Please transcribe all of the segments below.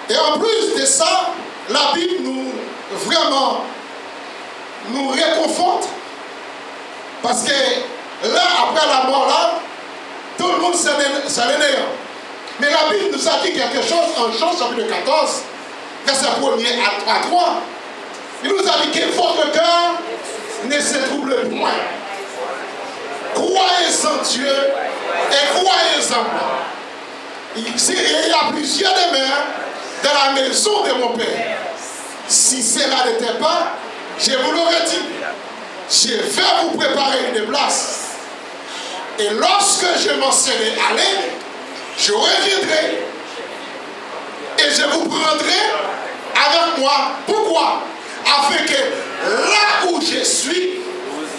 Et en plus de ça, la Bible nous réconforte. Parce que là, après la mort, là, tout le monde s'en est néant. Mais la Bible nous a dit quelque chose en Jean chapitre 14, verset 1er à 3. Il nous a dit que votre cœur ne se trouble point. Croyez en Dieu et croyez en moi. Il y a plusieurs demeures dans la maison de mon Père. Si cela n'était pas, je vous l'aurais dit. Je vais vous préparer une place. Et lorsque je m'en serai allé, je reviendrai. Et je vous prendrai avec moi. Pourquoi? Afin que là où je suis,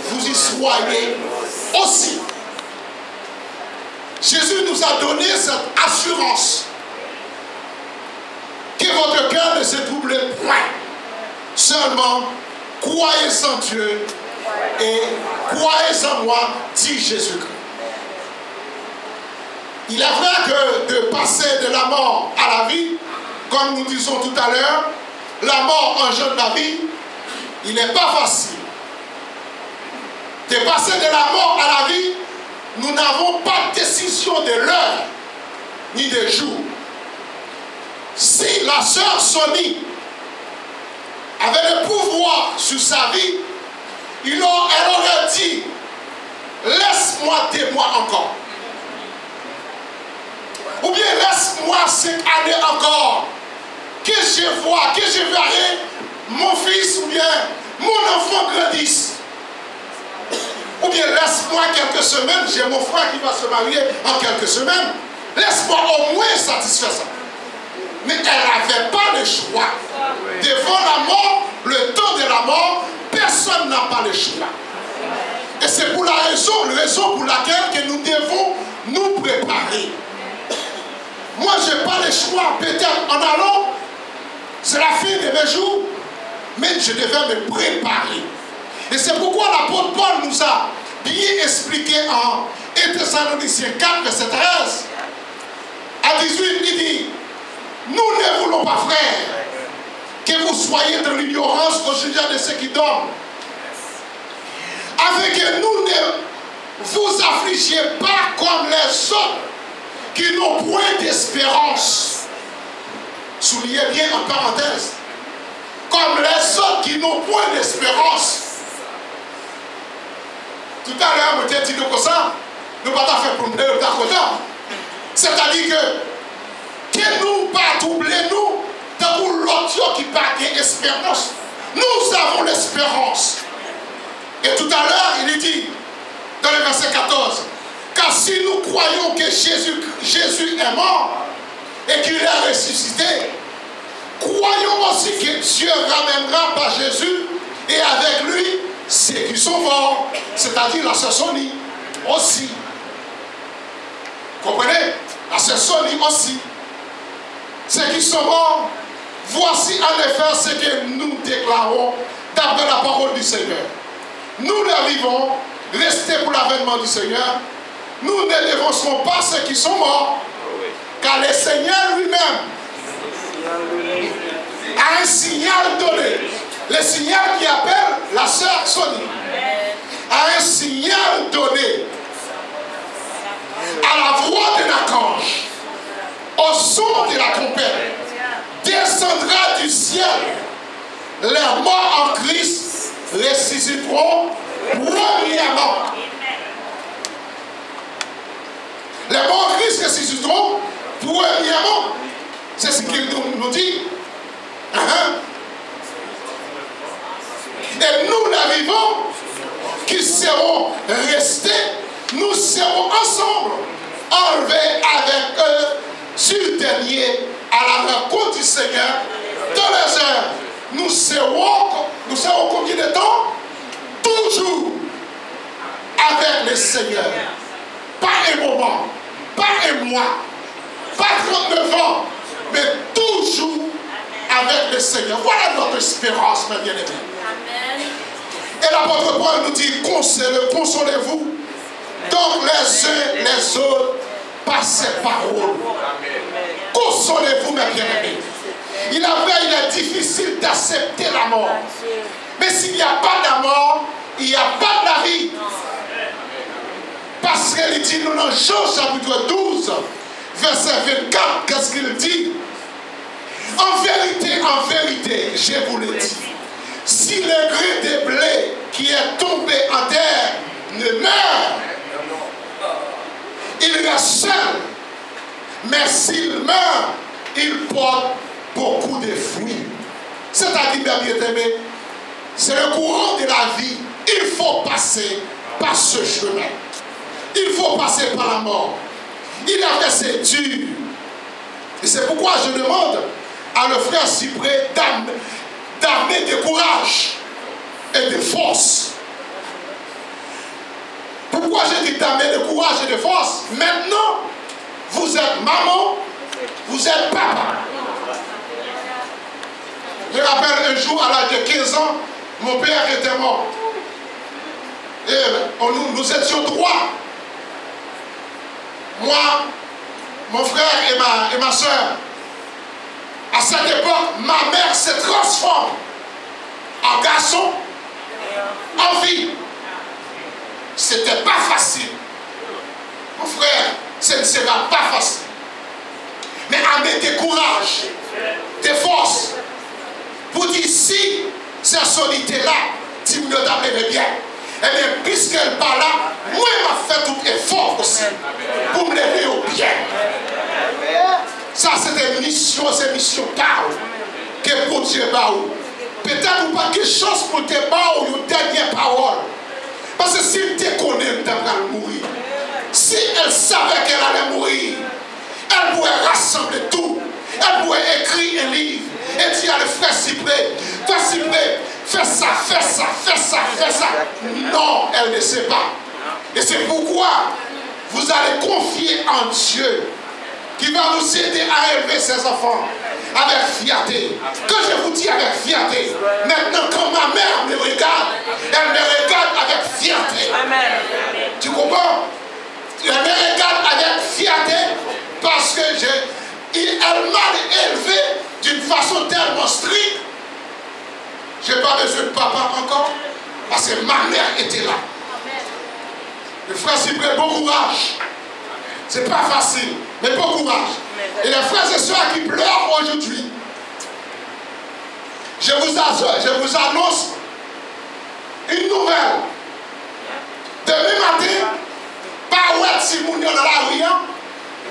vous y soyez aussi. Jésus nous a donné cette assurance que votre cœur ne se trouble point. Seulement, croyez en Dieu et croyez en moi, dit Jésus-Christ. Il est vrai que de passer de la mort à la vie, comme nous disons tout à l'heure, la mort engendre la vie, il n'est pas facile. De passer de la mort à la vie, nous n'avons pas de décision de l'heure ni de jour. Si la sœur Sonie avait le pouvoir sur sa vie, elle aurait dit, laisse-moi des mois encore. Ou bien laisse-moi 5 années encore. Que je vois, que je verrai mon fils ou bien mon enfant grandisse. Ou bien laisse-moi quelques semaines, j'ai mon frère qui va se marier en quelques semaines. Laisse-moi au moins satisfaire ça. Mais elle n'avait pas le choix. Devant la mort, le temps de la mort, personne n'a pas le choix. Et c'est pour la raison pour laquelle que nous devons nous préparer. Moi, je n'ai pas le choix. Peut-être en allant, c'est la fin de mes jours, mais je devais me préparer. Et c'est pourquoi l'apôtre Paul nous a bien expliqué en Thessaloniciens 4, verset 13 à 18, il dit, nous ne voulons pas, frères, que vous soyez dans l'ignorance au sujet de ceux qui dorment, afin que nous ne vous affligiez pas comme les autres qui n'ont point d'espérance. Soulignez bien en parenthèse. Comme les autres qui n'ont point d'espérance. Tout à l'heure, je t'ai dit comme ça, nous ne pouvons pas faire pour nous d'accord. C'est-à-dire que nous pas troubler nous, tant que l'autre qui n'a pas d'espérance. Nous avons l'espérance. Et tout à l'heure, il dit, dans le verset 14, car si nous croyons que Jésus est mort et qu'il est ressuscité, croyons aussi que Dieu ramènera par Jésus et avec lui ceux qui sont morts, c'est-à-dire la sœur Sonie aussi. Comprenez? La sœur Sonie aussi. Ceux qui sont morts, voici en effet ce que nous déclarons d'après la parole du Seigneur. Nous les vivons, restez pour l'avènement du Seigneur. Nous ne dévancerons pas ceux qui sont morts, car le Seigneur lui-même a un signal donné. Le signal qui appelle la sœur Sonie a un signal donné à la voix d'un archange, au son de la trompette, descendra du ciel. Les morts en Christ ressusciteront premièrement. Les morts en Christ ressusciteront premièrement. C'est ce qu'il nous dit. Et nous, les vivants, qui serons restés, nous serons ensemble, enlevés avec eux sur dernier à la rencontre du Seigneur dans les airs. Nous serons combien de temps? Toujours avec le Seignur. Pas un moment, pas un mois, pas 39 ans, mais toujours avec le Seigneur. Voilà notre espérance, mes bien-aimés. Et l'apôtre Paul nous dit, consolez-vous donc les uns les autres par ces paroles. Consolez-vous, mes bien-aimés. Il est difficile d'accepter la mort. Mais s'il n'y a pas de mort, il n'y a pas de la vie. Parce qu'il dit nous dans Jean chapitre 12, verset 24, qu'est-ce qu'il dit? En vérité, je vous le dis, si le grain de blé qui est tombé en terre ne meurt, il reste seul. Mais s'il meurt, il porte beaucoup de fruits. C'est-à-dire, mes bien-aimés, c'est le courant de la vie. Il faut passer par ce chemin. Il faut passer par la mort. Il avait ses durs. Et c'est pourquoi je demande à le frère Cyprès d'amener de courage et de force. Pourquoi j'ai dit d'amener de courage et de force? Maintenant, vous êtes maman, vous êtes papa. Je me rappelle un jour, à l'âge de 15 ans, mon père était mort. Et nous étions trois. Moi, mon frère et ma soeur. À cette époque, ma mère se transforme en garçon, en fille. C'était pas facile. Mon frère, ce ne sera pas facile. Mais avec des courage, des forces, pour dire si cette solitude-là, si vous ne t'appelez bien, eh bien, puisqu'elle parle là, moi, je fait tout effort aussi pour me lever au bien. Ça, c'est une mission, c'est une mission parole que pour Dieu baou. Peut-être ou pas quelque chose pour te baou une dernière parole. Parce que s'il te connaît, elle va mourir. Si elle savait qu'elle allait mourir, elle pourrait rassembler tout. Elle pourrait écrire un livre et dire à le frère Cyprès, fais ça, fais ça, fais ça, fais ça. Non, elle ne sait pas. Et c'est pourquoi vous allez confier en Dieu qui va vous aider à élever ses enfants avec fierté. Quand je vous dis avec fierté, maintenant quand ma mère me regarde, elle me regarde avec fierté. Amen. Tu comprends? Elle me regarde avec fierté parce que elle m'a élevé d'une façon tellement stricte. Je n'ai pas besoin de papa encore parce que ma mère était là. Le frère Cyprès, bon courage. Ce n'est pas facile, mais bon courage. Et les frères et sœurs qui pleurent aujourd'hui, je vous annonce une nouvelle. Demain matin, pas ouais si vous êtes dans la rue,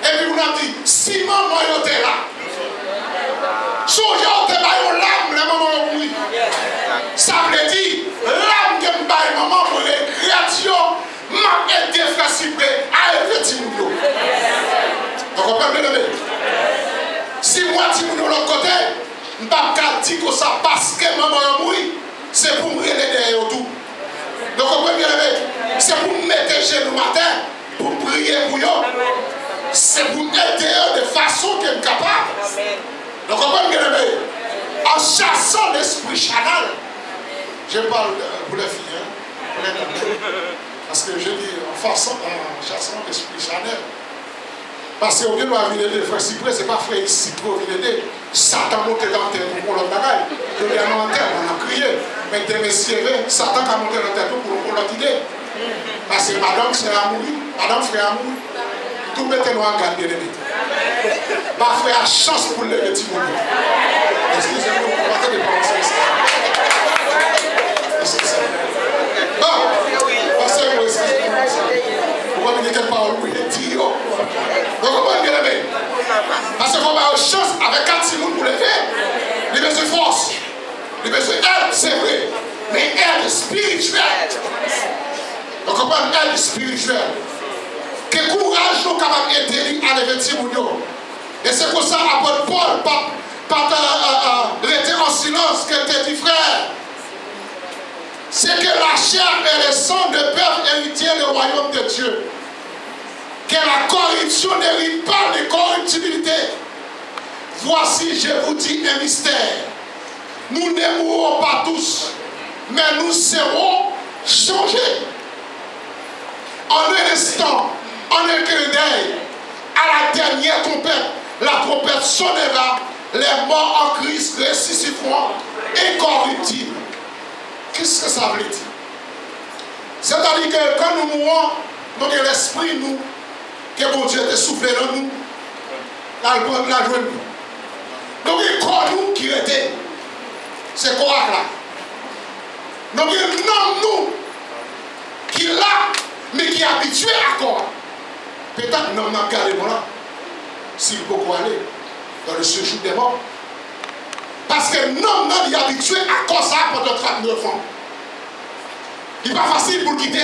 et puis vous avez dit, si maman était là, songez au débat, une lame, les mamans oui. Ça veut dire, l'âme que me maman pour les créations, m'a aidé frère Cyprès à élever Timounio. Vous comprenez bien? Si moi Timounio de l'autre côté, je ne peux pas dire que ça parce que maman a mouru, c'est pour me aider derrière tout. Vous comprenez bien? C'est pour me mettre chez nous matin, pour prier pour eux. C'est pour m'aider de façon qu'elle est capable. Vous comprenez bien? En chassant l'esprit chanal. Je parle pour les filles, pour les dames. Parce que je dis en chassant l'esprit chanel. Parce que au lieu de venir de frère Cyprès, ce n'est pas frère Cyprès qui vient d'aider. Satan monté dans la terre pour l'autre bagaille. Je viens en terre, on a crié. Mais des messieurs, Satan a monté dans la terre pour l'autre idée. Parce que madame frère a mouru. Madame frère a mouru. Tout mettez-nous en garde, bien aimé. Ma frère a chance pour le petit monde. Excusez-moi, vous ne pouvez pas penser ça. Bon, pensez-vous, excusez-moi. Vous voyez quelle parole vous dit. Donc, comment bien aimé? Parce qu'on a une chance avec 4 Simon pour le faire. Il a besoin de force. Il a besoin d'aide, c'est vrai. Mais aide spirituelle. Donc, comment aide spirituelle? Quel courage nous capable d'aider à lever Timounio. Et c'est pour ça apôtre Paul pas rester en silence qu'elle te dit frère. C'est que la chair et le sang ne peuvent hériter le royaume de Dieu. Que la corruption n'hérite pas de corruptibilité. Voici, je vous dis un mystère. Nous ne mourrons pas tous, mais nous serons changés. En un instant, en un clin d'œil, à la dernière trompette, la trompette sonnera, les morts en Christ ressusciteront incorruptibles. Qu'est-ce que ça veut dire? C'est-à-dire que quand nous mourons, nous avons l'esprit, nous, que bon Dieu a soufflé dans nous, la joie de nous. Donc, il y a un corps nous qui était. C'est quoi là? Donc, il y a un homme nous qui est là, mais qui est habitué à quoi? Peut-être non, n'a gardé là, s'il peut aller dans le séjour des morts. Parce que non, il est habitué à quoi ça pendant 39 ans. Il n'est pas facile pour quitter.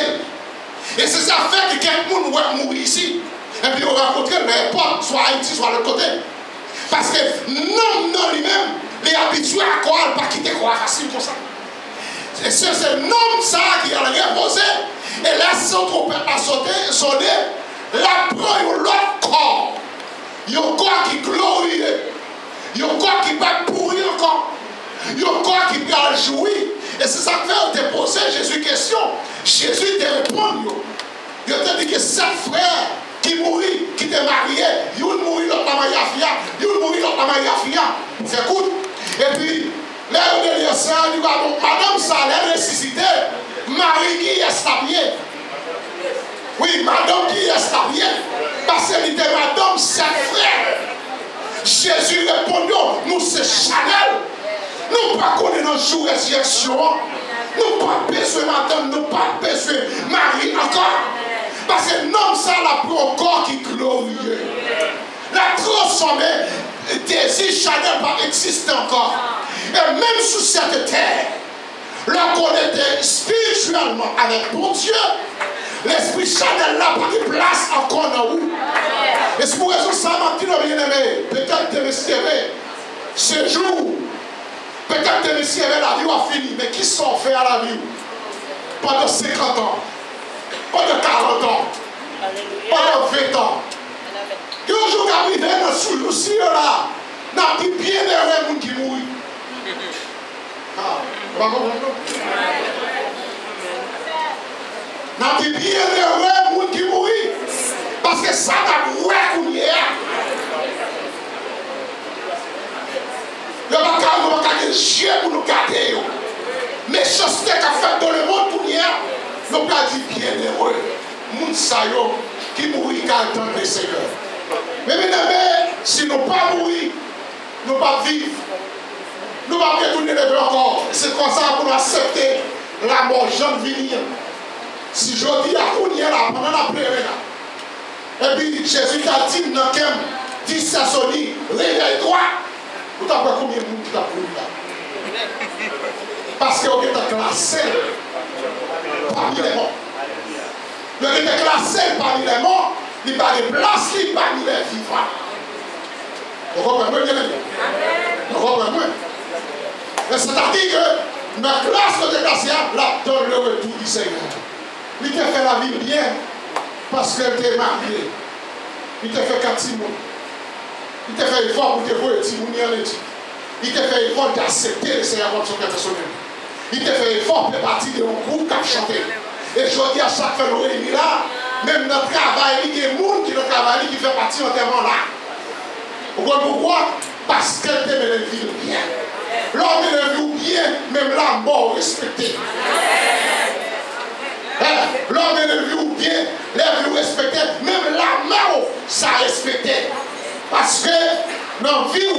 Et c'est ça fait que quelqu'un va mourir ici. Et puis on va rencontrer n'importe, soit Haïti, soit l'autre côté. Parce que non lui-même, il est habitué à quoi? Il ne pas quitter quoi facile comme ça. Et c'est non ça qui a reposé. Et là, son trompette a sonné. Là, prend l'autre corps. Il y a un corps qui glorie. Il y a un corps qui va pourrir encore. Il y a un corps qui va jouir. Et c'est ça que fait déposer Jésus question. Jésus te répond. Il te dit que 7 frères qui mourit, qui te marié, il mourit l'autre à Maria, il mourit l'autre à Maria. C'est cool. Et puis, là, on dit ça, il dit, madame, ça a ressuscité. Marie qui est stabiliée. Oui, madame qui est stabiliée. Parce qu'elle était madame, 7 frères. Jésus répondit, nous c'est Chanel. Nous pas connaître nos jours de résurrection. Nous pas besoin madame, nous pas besoin Marie encore. Parce que non, ça l'a pris au corps qui glorieux. La transformée, désir Chanel pas existe encore. Et même sous cette terre, lorsqu'on était spirituellement avec bon Dieu, l'esprit Chanel n'a pas de place encore dans nous. Et c'est pour raison que ça m'a dit, bien aimé, peut-être que tu ce jour, peut-être que la vie a fini, mais qui sont faits à la vie pendant 50 ans, pendant 40 ans, pendant 20 ans. Et un jour arrivé dans ce aussi là, n'a plus bien heureux monde qui mourit. N'a plus bien heureux monde qui mourit. Parce que ça n'a pas de hier. Il n'y a pas de chien pour nous garder. Mais chose qu'a fait dans le monde pour hier, nous avons dit bien heureux. Moun sayo qui mourit quand il attend le Seigneur. Mais mesdames, si nous ne pas mourir, nous ne pas vivre, nous ne pas retourner le encore. C'est comme ça pour nous accepter la mort jeune venir. Si je dis à Kounia là, pendant la prière, et puis Jésus t'a dit, Nakem, dit ça sonne, réveille-toi. Vous t'avez combien de monde qui t'a pris là? Parce qu'on était classé parmi les morts. On était classé parmi les morts, il n'y a pas de place parmi les vivants. Vous comprenez bien? Vous comprenez? C'est-à-dire que ma classe de classe là donne le retour du Seigneur. Il t'a fait la vie bien parce qu'elle t'est mariée. Il t'a fait 4 mois. Il t'a fait effort pour te voir et Timouni en éthique. Il t'a fait effort d'accepter le Seigneur comme son cœur personnel. Il t'a fait effort pour partir de un groupe qui a chanté. Et je dis à chaque fois nous réunis là, même dans le travail, il y a des gens qui travaillent qui fait partie entièrement là. Vous comprenez pourquoi? Parce qu'elle t'aime la vie bien. L'homme de la vie bien, même la mort respectée. L'homme de la vie bien, la vie respectée, même la mort, ça respecté. Parce que dans la vie